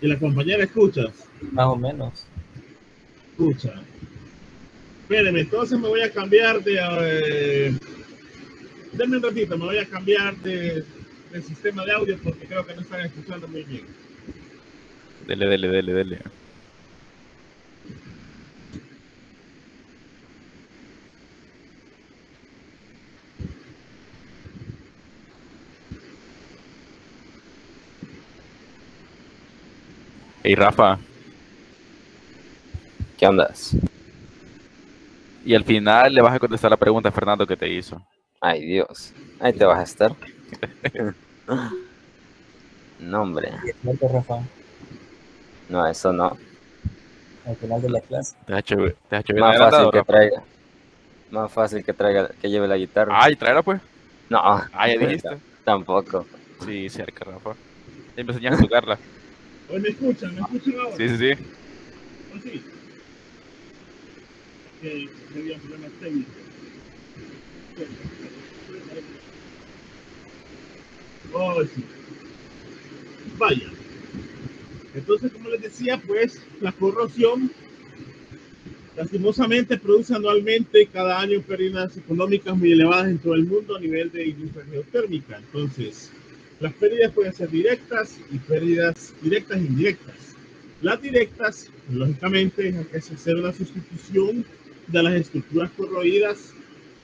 ¿Y la compañera escuchas? Más o menos. Escucha. Espérenme, entonces me voy a cambiar de... denme un ratito, me voy a cambiar de sistema de audio porque creo que no están escuchando muy bien. Dele, dele, dele, dele. Hey, Rafa. ¿Qué andas? Y al final le vas a contestar la pregunta a Fernando que te hizo. Ay, Dios. Ahí te vas a estar. No, hombre. Y es cierto, Rafa, No, eso no. al final de la clase. Te has hecho bien Más adelantado, fácil que Rafa. traiga. Más fácil que traiga, que lleve la guitarra. Ay, tráela pues. No. Ah, ya dijiste. Tampoco. Sí, cerca, Rafa. Ya me enseñas a tocarla. Hoy me escuchan ahora. Sí, sí, sí. ¿O sí? Que había problemas técnicos. Oh, sí. Vaya. Entonces, como les decía, pues la corrosión lastimosamente produce anualmente cada año pérdidas económicas muy elevadas en todo el mundo a nivel de industria geotérmica. Entonces, las pérdidas pueden ser directas y pérdidas directas e indirectas. Las directas, lógicamente, hay que hacer una sustitución de las estructuras corroídas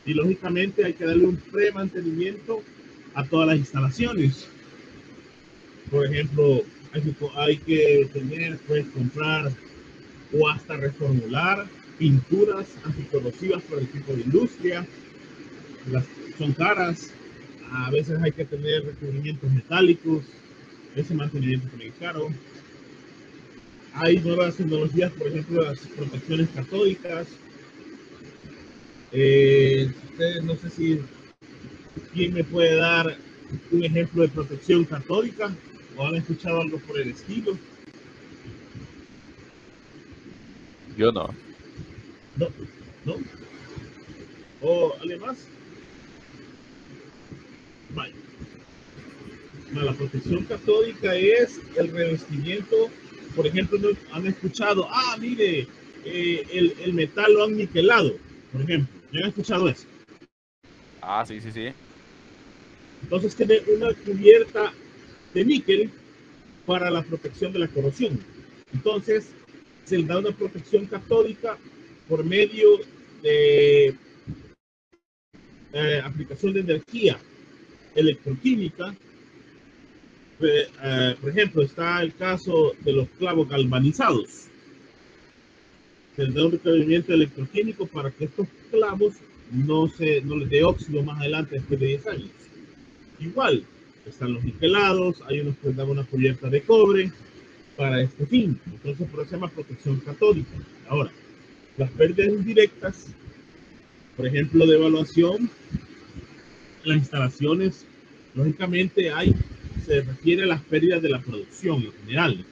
y lógicamente hay que darle un premantenimiento a todas las instalaciones. Por ejemplo, hay que tener, pues, comprar o hasta reformular pinturas anticorrosivas para el tipo de industria. Son caras, a veces hay que tener recubrimientos metálicos, ese mantenimiento es muy caro. Hay nuevas tecnologías, por ejemplo, las protecciones catódicas. Ustedes, no sé si quién me puede dar un ejemplo de protección catódica o han escuchado algo por el estilo. Yo no. No, no. ¿O alguien más? Vaya. No, la protección catódica es el revestimiento. Por ejemplo, ¿no han escuchado? Ah, mire, el metal lo han niquelado, por ejemplo. ¿Ya han escuchado eso? Ah, sí, sí, sí. Entonces tiene una cubierta de níquel para la protección de la corrosión. Entonces se le da una protección catódica por medio de aplicación de energía electroquímica. Por ejemplo, está el caso de los clavos galvanizados. Se les da un recubrimiento electroquímico para que estos clavos no les dé óxido más adelante después de 10 años. Igual, están los niquelados, hay unos que les dan una cubierta de cobre para este fin. Entonces, por eso se llama protección catódica. Ahora, las pérdidas indirectas, por ejemplo, de evaluación, las instalaciones, lógicamente se refiere a las pérdidas de la producción en general.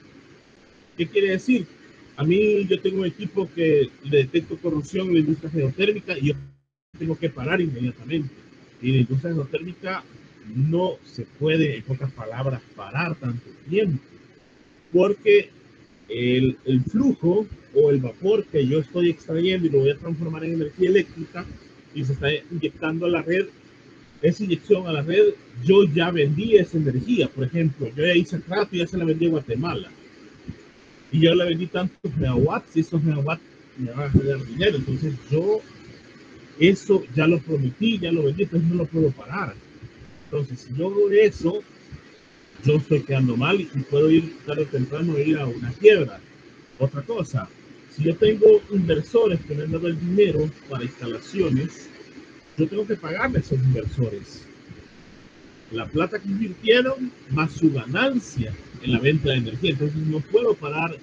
¿Qué quiere decir? A mí yo tengo un equipo que le detecto corrosión en la industria geotérmica y yo tengo que parar inmediatamente. Y la industria geotérmica no se puede, en pocas palabras, parar tanto tiempo, porque el flujo o el vapor que yo estoy extrayendo y lo voy a transformar en energía eléctrica y se está inyectando a la red, esa inyección a la red, yo ya vendí esa energía. Por ejemplo, yo ya hice trato y ya se la vendí a Guatemala. Y yo le vendí tantos megawatts y esos megawatts me van a generar dinero. Entonces yo eso ya lo prometí, ya lo vendí, entonces no lo puedo parar. Entonces si yo hago eso, yo estoy quedando mal y puedo ir tarde o temprano ir a una quiebra. Otra cosa, si yo tengo inversores que me han dado el dinero para instalaciones, yo tengo que pagarle a esos inversores la plata que invirtieron más su ganancia en la venta de energía. Entonces no puedo parar.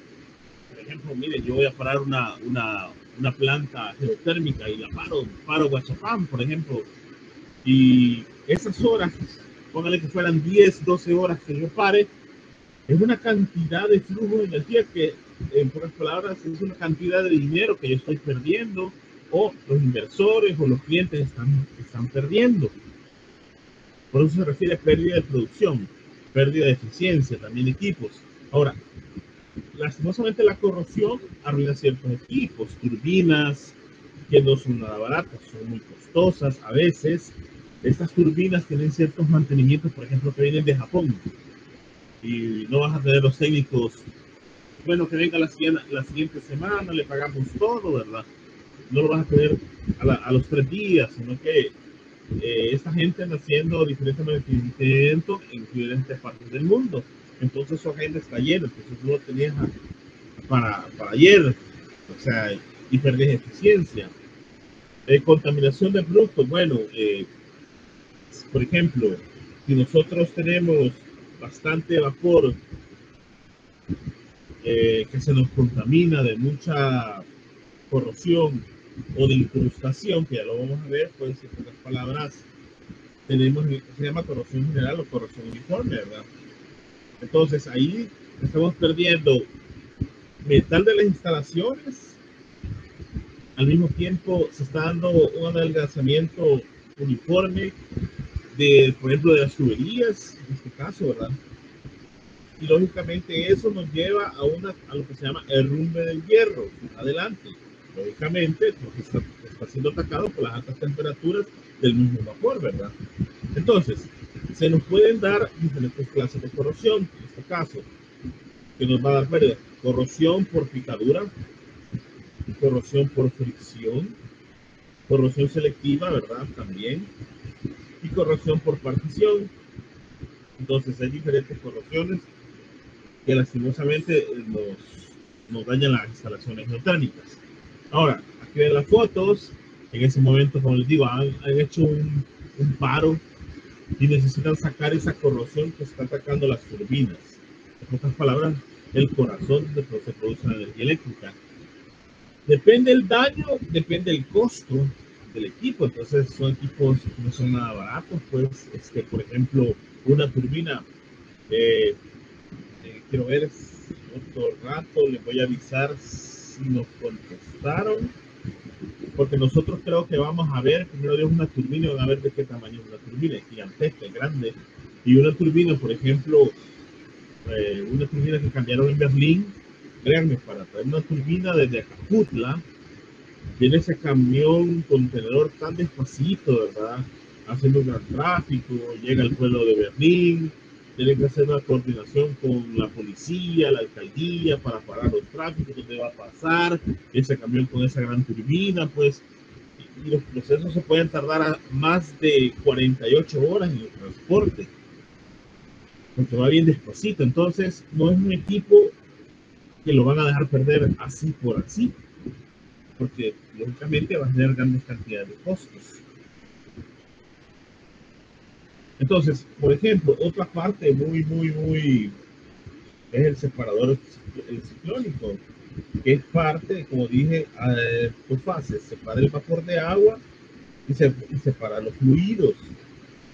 Por ejemplo, mire, yo voy a parar una planta geotérmica y la paro Guachapán, por ejemplo, y esas horas, póngale que fueran 10, 12 horas que yo pare, es una cantidad de flujo de energía que, en pocas palabras, es una cantidad de dinero que yo estoy perdiendo, o los inversores o los clientes están perdiendo. Por eso se refiere a pérdida de producción, pérdida de eficiencia, también equipos. Ahora, lastimosamente la corrosión arruina ciertos equipos, turbinas que no son nada baratas, son muy costosas a veces. Estas turbinas tienen ciertos mantenimientos, por ejemplo, que vienen de Japón, y no vas a tener los técnicos, bueno, que venga la siguiente semana, le pagamos todo, ¿verdad? No lo vas a tener a los 3 días, sino que esta gente anda haciendo diferentes mantenimientos en diferentes partes del mundo. Entonces su agenda está llena, entonces no lo tenías para ayer, o sea, y perdés eficiencia. Contaminación de productos, bueno, por ejemplo, si nosotros tenemos bastante vapor que se nos contamina de mucha corrosión o de incrustación, que ya lo vamos a ver, pues en otras palabras, tenemos, se llama corrosión general o corrosión uniforme, ¿verdad? Entonces ahí estamos perdiendo metal de las instalaciones, al mismo tiempo se está dando un adelgazamiento uniforme de, por ejemplo, de las tuberías, en este caso, ¿verdad? Y lógicamente eso nos lleva a lo que se llama derrumbe del hierro, adelante. Lógicamente, porque está siendo atacado por las altas temperaturas del mismo vapor, ¿verdad? Entonces, se nos pueden dar diferentes clases de corrosión, en este caso, que nos va a dar pérdida. Corrosión por picadura, corrosión por fricción, corrosión selectiva, ¿verdad? También, y corrosión por partición. Entonces, hay diferentes corrosiones que lastimosamente nos dañan las instalaciones geotérmicas. Ahora, aquí ven las fotos. En ese momento, como les digo, han hecho un paro y necesitan sacar esa corrosión que está atacando las turbinas. En otras palabras, el corazón donde se produce la energía eléctrica. Depende del daño, depende del costo del equipo. Entonces, son equipos que no son nada baratos. Pues, por ejemplo, una turbina, quiero ver otro rato, les voy a avisar si nos contestaron, porque nosotros creo que vamos a ver, primero Dios, una turbina, y van a ver de qué tamaño es una turbina, es gigantesca, es grande, y una turbina, por ejemplo, una turbina que cambiaron en Berlín, créanme, para traer una turbina desde Acaputla, viene ese camión contenedor tan despacito, ¿verdad? Haciendo un gran tráfico, llega al pueblo de Berlín, tiene que hacer una coordinación con la policía, la alcaldía, para parar los tráficos, donde va a pasar ese camión con esa gran turbina, pues, y los procesos se pueden tardar a más de 48 horas en el transporte, porque va bien despacito. Entonces, no es un equipo que lo van a dejar perder así por así, porque lógicamente va a tener grandes cantidades de costos. Entonces, por ejemplo, otra parte muy es el separador el ciclónico, que es parte, como dije, dos fases: separa el vapor de agua y separa los fluidos.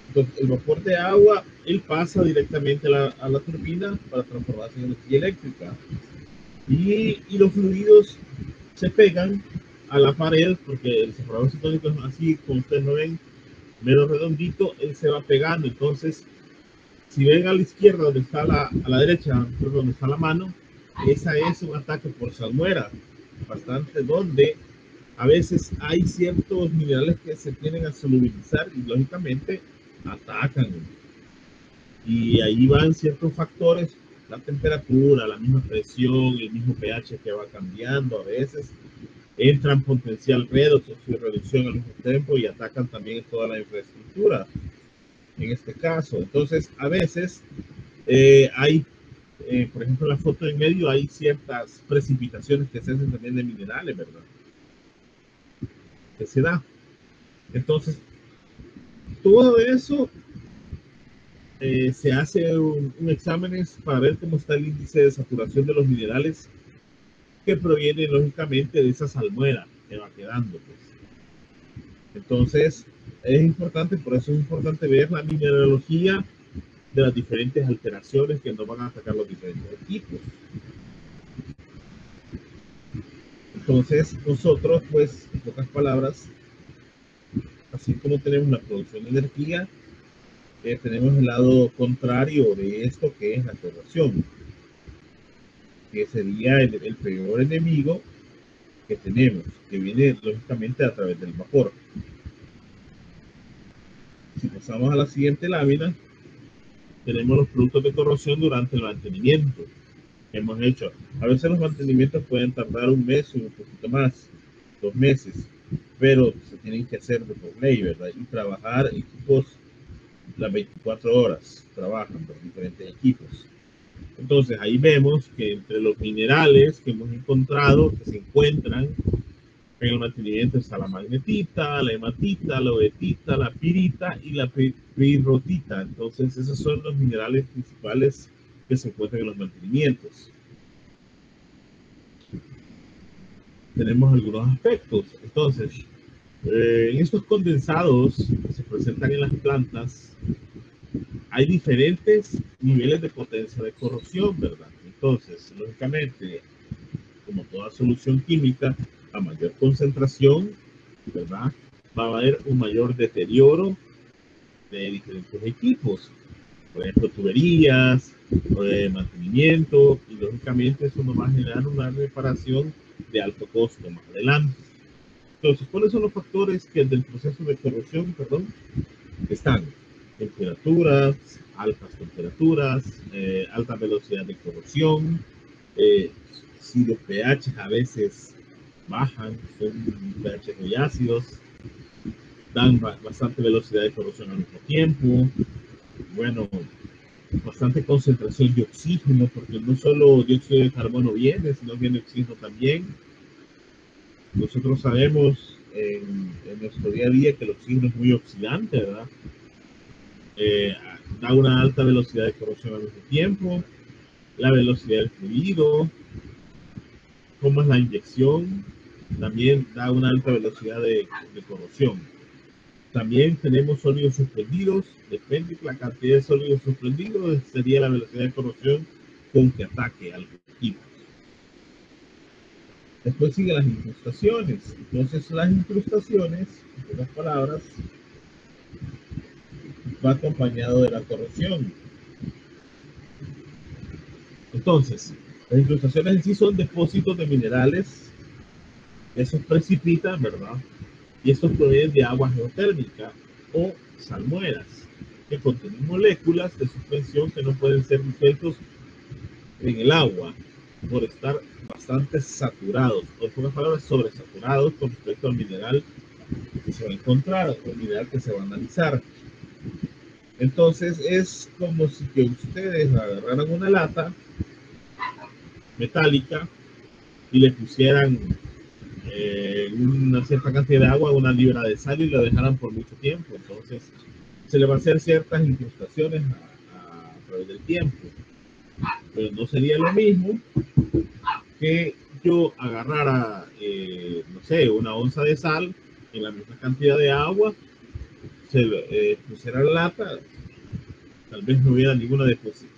Entonces, el vapor de agua, él pasa directamente a la turbina para transformarse en energía eléctrica, y los fluidos se pegan a la pared, porque el separador ciclónico es así, como ustedes lo ven, menos redondito, él se va pegando. Entonces, si ven a la izquierda donde está a la derecha, donde está la mano, esa es un ataque por salmuera, bastante, donde a veces hay ciertos minerales que se tienden a solubilizar y lógicamente atacan. Y ahí van ciertos factores, la temperatura, la misma presión, el mismo pH que va cambiando. A veces entran potencial redox o su reducción al mismo tiempo y atacan también toda la infraestructura en este caso. Entonces, a veces hay, por ejemplo, en la foto en medio hay ciertas precipitaciones que se hacen también de minerales, ¿verdad? Que se da. Entonces, todo eso se hace un exámenes para ver cómo está el índice de saturación de los minerales que proviene lógicamente de esa salmuera que va quedando, pues. Entonces, es importante, por eso es importante ver la mineralogía de las diferentes alteraciones que nos van a atacar los diferentes equipos. Entonces, nosotros, pues, en pocas palabras, así como tenemos la producción de energía, tenemos el lado contrario de esto, que es la corrosión. que sería el peor enemigo que tenemos, que viene lógicamente a través del vapor. Si pasamos a la siguiente lámina, tenemos los productos de corrosión durante el mantenimiento que hemos hecho. A veces los mantenimientos pueden tardar un mes o un poquito más, 2 meses, pero se tienen que hacer de por ley, ¿verdad? Y trabajar equipos las 24 horas, trabajan los diferentes equipos. Entonces ahí vemos que entre los minerales que hemos encontrado, que se encuentran en el mantenimiento, está la magnetita, la hematita, la odetita, la pirita y la pirrotita. Entonces esos son los minerales principales que se encuentran en los mantenimientos. Tenemos algunos aspectos. Entonces, en estos condensados que se presentan en las plantas, hay diferentes niveles de potencia de corrosión, ¿verdad? Entonces, lógicamente, como toda solución química, a mayor concentración, ¿verdad? Va a haber un mayor deterioro de diferentes equipos, por ejemplo, tuberías, mantenimiento, y lógicamente eso nos va a generar una reparación de alto costo más adelante. Entonces, ¿cuáles son los factores que del proceso de corrosión, perdón, están? Temperaturas, altas temperaturas, alta velocidad de corrosión, si los pH a veces bajan, son pH muy ácidos, dan bastante velocidad de corrosión al mismo tiempo, bueno, bastante concentración de oxígeno, porque no solo dióxido de carbono viene, sino viene oxígeno también. Nosotros sabemos en nuestro día a día que el oxígeno es muy oxidante, ¿verdad? Da una alta velocidad de corrosión al mismo tiempo, la velocidad del fluido, cómo es la inyección, también da una alta velocidad de corrosión. También tenemos sólidos suspendidos, depende de la cantidad de sólidos suspendidos, sería la velocidad de corrosión con que ataque al equipo. Después siguen las incrustaciones. Entonces las incrustaciones, en otras palabras, va acompañado de la corrosión. Entonces, las incrustaciones en sí son depósitos de minerales, esos precipitan, ¿verdad? Y estos provienen de agua geotérmica o salmueras, que contienen moléculas de suspensión que no pueden ser disueltos en el agua por estar bastante saturados, o en pocas palabras, sobresaturados con respecto al mineral que se va a encontrar, o el mineral que se va a analizar. Entonces es como si que ustedes agarraran una lata metálica y le pusieran una cierta cantidad de agua, una libra de sal y lo dejaran por mucho tiempo. Entonces se le va a hacer ciertas incrustaciones a través del tiempo, pero no sería lo mismo que yo agarrara no sé, una onza de sal en la misma cantidad de agua, se pusiera la lata, tal vez no hubiera ninguna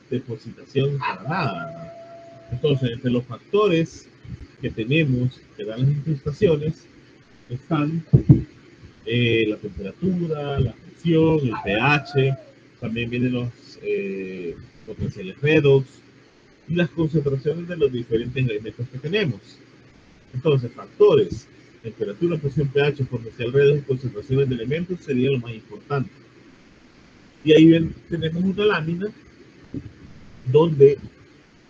depositación para nada. Entonces, entre los factores que tenemos que dan las incrustaciones están la temperatura, la presión, el pH, también vienen los potenciales redox y las concentraciones de los diferentes elementos que tenemos. Entonces, factores, temperatura, presión, pH, potencial redox y concentraciones de elementos sería lo más importante. Y ahí tenemos una lámina donde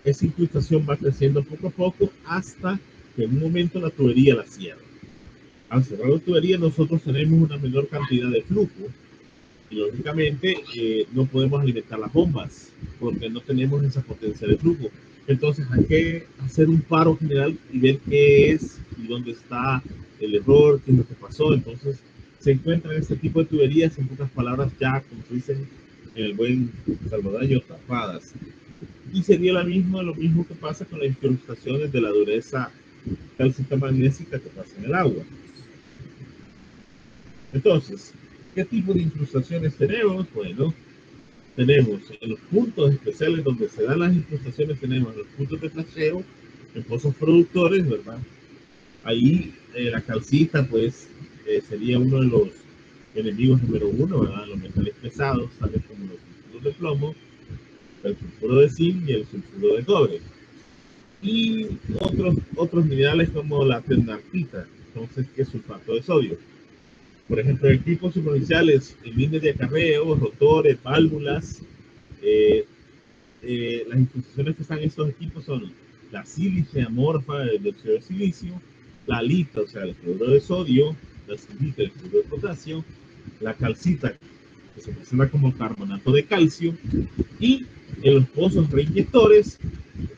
esa incrustación va creciendo poco a poco hasta que en un momento la tubería la cierra. Al cerrar la tubería nosotros tenemos una menor cantidad de flujo y lógicamente no podemos alimentar las bombas porque no tenemos esa potencia de flujo. Entonces hay que hacer un paro general y ver qué es y dónde está el error, qué es lo que pasó. Entonces se encuentran este tipo de tuberías, en pocas palabras, ya, como se dicen en el buen salvadoreño, tapadas. Y sería lo mismo que pasa con las incrustaciones de la dureza cálcica magnésica que pasa en el agua. Entonces, ¿qué tipo de incrustaciones tenemos? Bueno, tenemos en los puntos especiales donde se dan las incrustaciones, tenemos los puntos de flasheo, en pozos productores, ¿verdad? Ahí la calcita, pues, sería uno de los enemigos número uno, ¿verdad? Los metales pesados, tales como los sulfuros de plomo, el sulfuro de zinc y el sulfuro de cobre. y otros minerales como la tendernita, entonces, que es sulfato de sodio. Por ejemplo, equipos superficiales, líneas de acarreo, rotores, válvulas. Las incrustaciones que están en estos equipos son la sílice amorfa de dióxido de silicio, la alita, o sea, el cloruro de sodio, la silita, el cloruro de potasio, la calcita, que se presenta como carbonato de calcio, y en los pozos reinyectores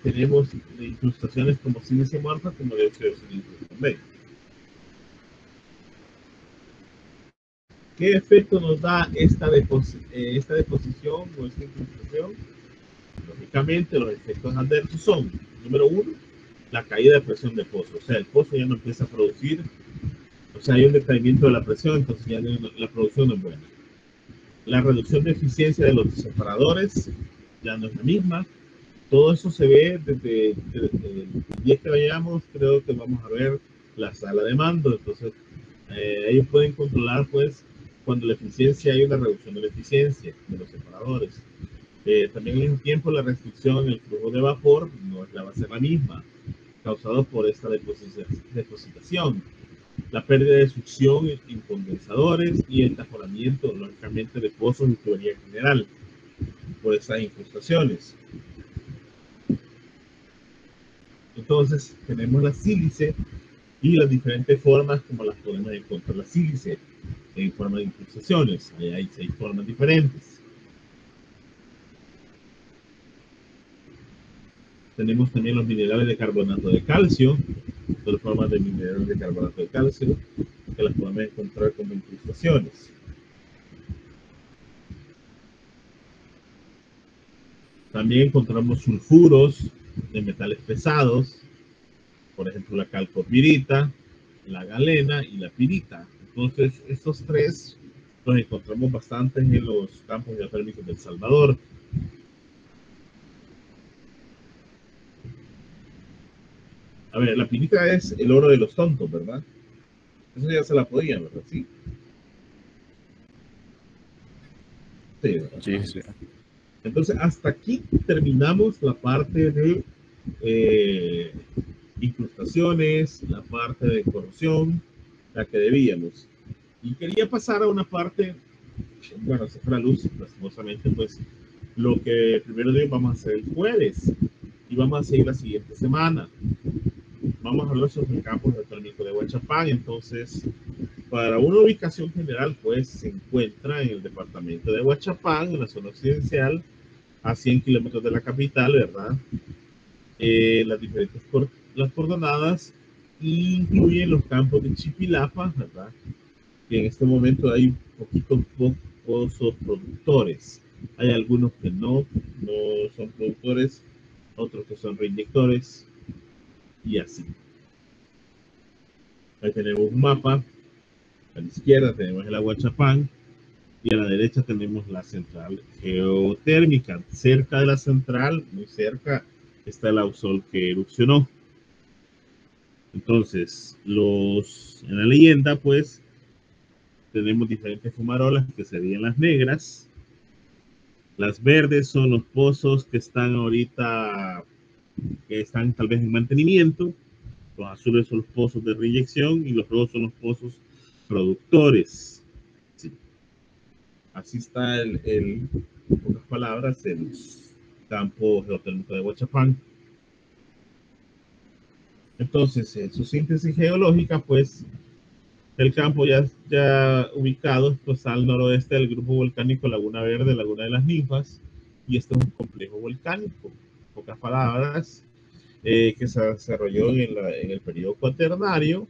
tenemos incrustaciones como sílice amorfa, como dióxido de silicio también. ¿Qué efecto nos da esta deposición o esta incrustación? Lógicamente, los efectos adversos son, número uno, la caída de presión del pozo. O sea, el pozo ya no empieza a producir, o sea, hay un decaimiento de la presión, entonces ya la producción no es buena. La reducción de eficiencia de los separadores ya no es la misma. Todo eso se ve desde el día que vayamos, creo que vamos a ver la sala de mando. Entonces, ellos pueden controlar, pues, cuando la eficiencia, hay una reducción de la eficiencia de los separadores. También al mismo tiempo la restricción en el flujo de vapor no va a ser la misma, causado por esta depositación. La pérdida de succión en condensadores y el taponamiento, lógicamente, de pozos y tubería en general, por estas incrustaciones. Entonces, tenemos la sílice y las diferentes formas como las podemos encontrar la sílice en forma de incrustaciones. Hay 6 formas diferentes. Tenemos también los minerales de carbonato de calcio, dos formas de minerales de carbonato de calcio, que las podemos encontrar como incrustaciones. También encontramos sulfuros de metales pesados, por ejemplo la calcopirita, la galena y la pirita. Entonces, estos tres los encontramos bastante en los campos geotérmicos del Salvador. A ver, la pirita es el oro de los tontos, ¿verdad? Eso ya se la podían, ¿verdad? Sí. Sí, ¿verdad? Sí, sí. Entonces, hasta aquí terminamos la parte de incrustaciones, la parte de corrosión, la que debíamos. Y quería pasar a una parte, bueno, se fue la luz, lastimosamente, pues lo que primero de hoy vamos a hacer el jueves y vamos a seguir la siguiente semana. Vamos a hablar sobre el campo geotérmico de Huachapán. Entonces, para una ubicación general, pues se encuentra en el departamento de Huachapán, en la zona occidental, a 100 kilómetros de la capital, ¿verdad? Las diferentes las coordenadas incluyen los campos de Chipilapa, ¿verdad? Que en este momento hay poquitos pozos productores. Hay algunos que no son productores, otros que son reinyectores y así. Ahí tenemos un mapa. A la izquierda tenemos el Aguachapán y a la derecha tenemos la central geotérmica. Cerca de la central, muy cerca, está el Ausol que erupcionó. Entonces, en la leyenda, pues, tenemos diferentes fumarolas que serían las negras. Las verdes son los pozos que están ahorita, que están tal vez en mantenimiento. Los azules son los pozos de reinyección y los rojos son los pozos productores. Sí. Así está en pocas palabras, el campo geotérmico de Huachapán. Entonces, en su síntesis geológica, pues, el campo ya ubicado pues, al noroeste del grupo volcánico Laguna Verde, Laguna de las Ninfas, y este es un complejo volcánico, en pocas palabras, que se desarrolló en el periodo cuaternario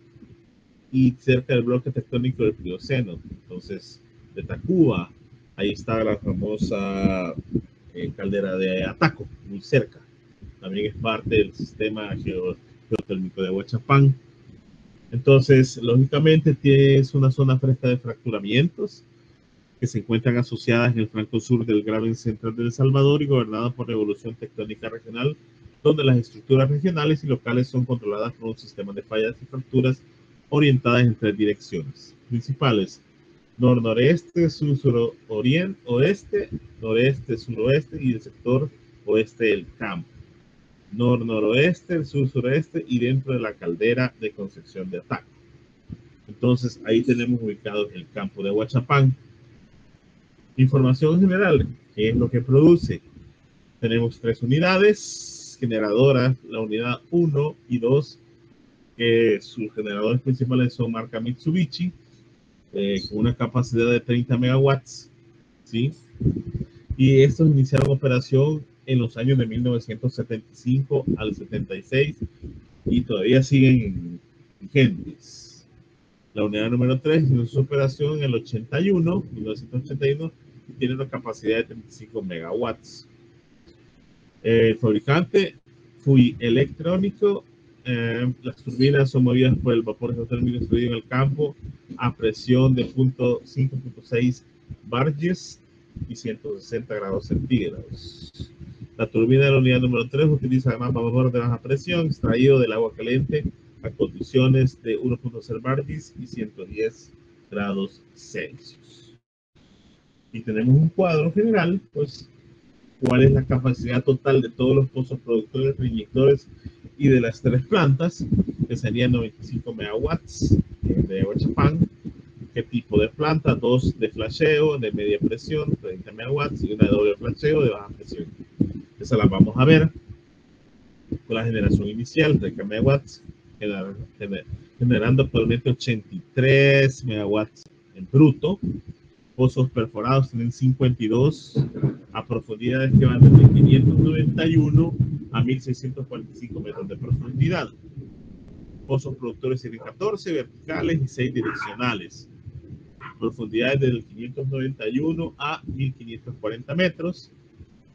y cerca del bloque tectónico del Plioceno. Entonces, de Tacuba, ahí está la famosa caldera de Ataco, muy cerca. También es parte del sistema geotérmico de Huachapán. Entonces, lógicamente, es una zona fresca de fracturamientos que se encuentran asociadas en el flanco sur del Graben Central de El Salvador y gobernada por revolución tectónica regional, donde las estructuras regionales y locales son controladas por un sistema de fallas y fracturas orientadas en 3 direcciones principales: nor-noreste, sur-oriente, oeste, noreste, suroeste y el sector oeste del campo. nor-noroeste, el sur-sureste y dentro de la caldera de Concepción de Ataque. Entonces ahí tenemos ubicado el campo de Huachapán. Información general, ¿qué es lo que produce? Tenemos 3 unidades generadoras, la unidad 1 y 2, que sus generadores principales son marca Mitsubishi, con una capacidad de 30 megawatts, ¿sí? Y estos iniciaron operación en los años de 1975 al 76 y todavía siguen vigentes. La unidad número 3 inició su operación en el 1981, y tiene una capacidad de 35 megawatts. El fabricante fue electrónico. Las turbinas son movidas por el vapor geotérmico extraído en el campo a presión de 5.6 barges y 160 grados centígrados. La turbina de la unidad número 3 utiliza además vapor de baja presión extraído del agua caliente a condiciones de 1.0 barges y 110 grados Celsius. Y tenemos un cuadro general, pues, cuál es la capacidad total de todos los pozos productores, reinyectores y de las 3 plantas, que serían 95 megawatts de Huachapán. ¿Qué tipo de planta? 2 de flasheo, de media presión, 30 megawatts, y una de doble flasheo, de baja presión. Esas las vamos a ver con la generación inicial, 30 megawatts, generando actualmente 83 megawatts en bruto. Pozos perforados tienen 52 a profundidades que van desde 591 a 1645 metros de profundidad. Pozos productores tienen 14 verticales y 6 direccionales. Profundidades desde 591 a 1540 metros.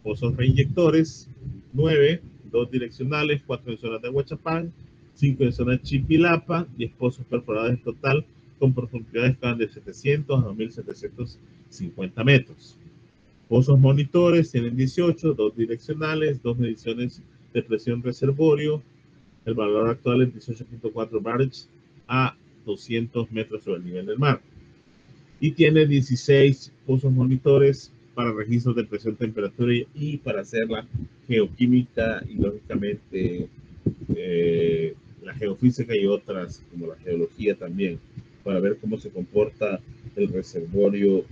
Pozos reinyectores 9, 2 direccionales, 4 en zonas de Huachapán, 5 en zonas de Chipilapa, 10 pozos perforados en total, con profundidades que van de 700 a 2750 metros. Pozos monitores tienen 18, 2 direccionales, 2 mediciones de presión reservorio. El valor actual es 18.4 barges a 200 metros sobre el nivel del mar. Y tiene 16 pozos monitores para registros de presión, temperatura y para hacer la geoquímica y lógicamente la geofísica y otras como la geología también, para ver cómo se comporta el reservorio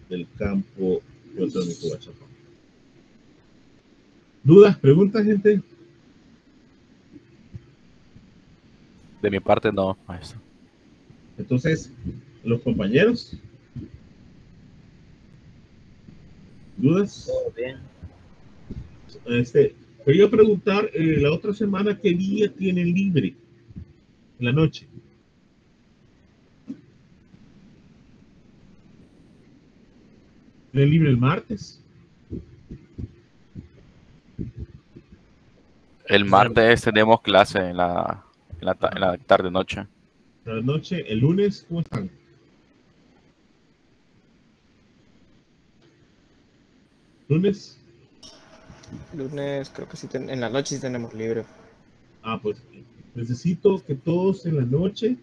del campo geotérmico Huachapán. ¿Dudas? ¿Preguntas, gente? De mi parte, no, maestro. Entonces, los compañeros, ¿dudas? Todo bien. Quería preguntar, la otra semana, ¿qué día tienen libre en la noche? ¿Tienen libre el martes? El martes tenemos clase en la tarde-noche. La noche, el lunes, ¿cómo están? ¿Lunes? Lunes creo que sí, en la noche sí tenemos libre. Ah, pues necesito que todos en la noche,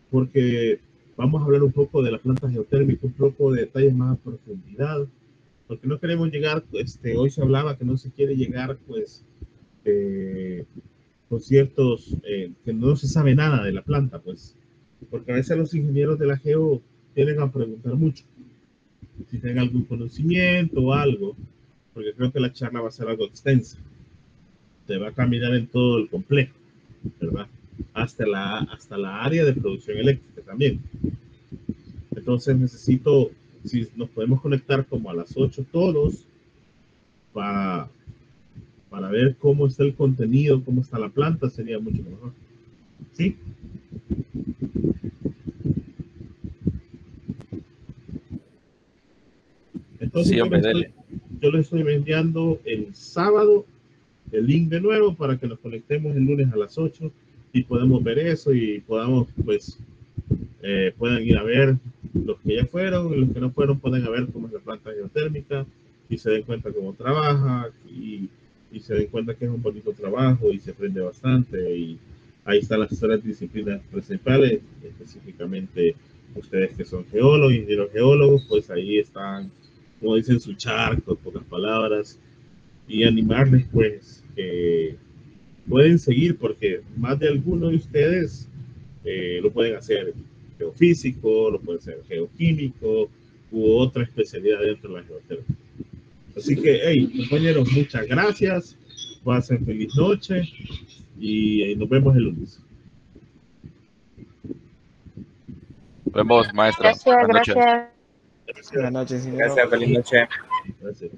porque vamos a hablar un poco de la planta geotérmica, un poco de detalles más a profundidad, porque no queremos llegar, hoy se hablaba que no se quiere llegar, pues, con ciertos, que no se sabe nada de la planta, pues, porque a veces los ingenieros de la geo tienen a preguntar mucho, si tienen algún conocimiento o algo, porque creo que la charla va a ser algo extensa. Se va a caminar en todo el complejo, ¿verdad? Hasta la área de producción eléctrica también. Entonces necesito, si nos podemos conectar como a las 8 todos, para ver cómo está el contenido, cómo está la planta, sería mucho mejor. ¿Sí? Entonces Sí, hombre, yo les estoy enviando el sábado el link de nuevo para que nos conectemos el lunes a las 8 y podemos ver eso y podamos, pues, puedan ir a ver los que ya fueron y los que no fueron pueden ver cómo es la planta geotérmica y se den cuenta cómo trabaja y se den cuenta que es un bonito trabajo y se aprende bastante. Y ahí están las 3 disciplinas principales, específicamente ustedes que son geólogos y los geólogos, pues ahí están, como dicen, su charco, en pocas palabras. y animarles pues que pueden seguir porque más de algunos de ustedes lo pueden hacer geofísico, lo pueden hacer geoquímico u otra especialidad dentro de la geoterapia. Así que, hey, compañeros, muchas gracias, pasen feliz noche y nos vemos el lunes. Nos vemos, maestro. Gracias, Buenas noches. gracias. Gracias. Buenas noches, ingeniero. Gracias, feliz noche. Gracias.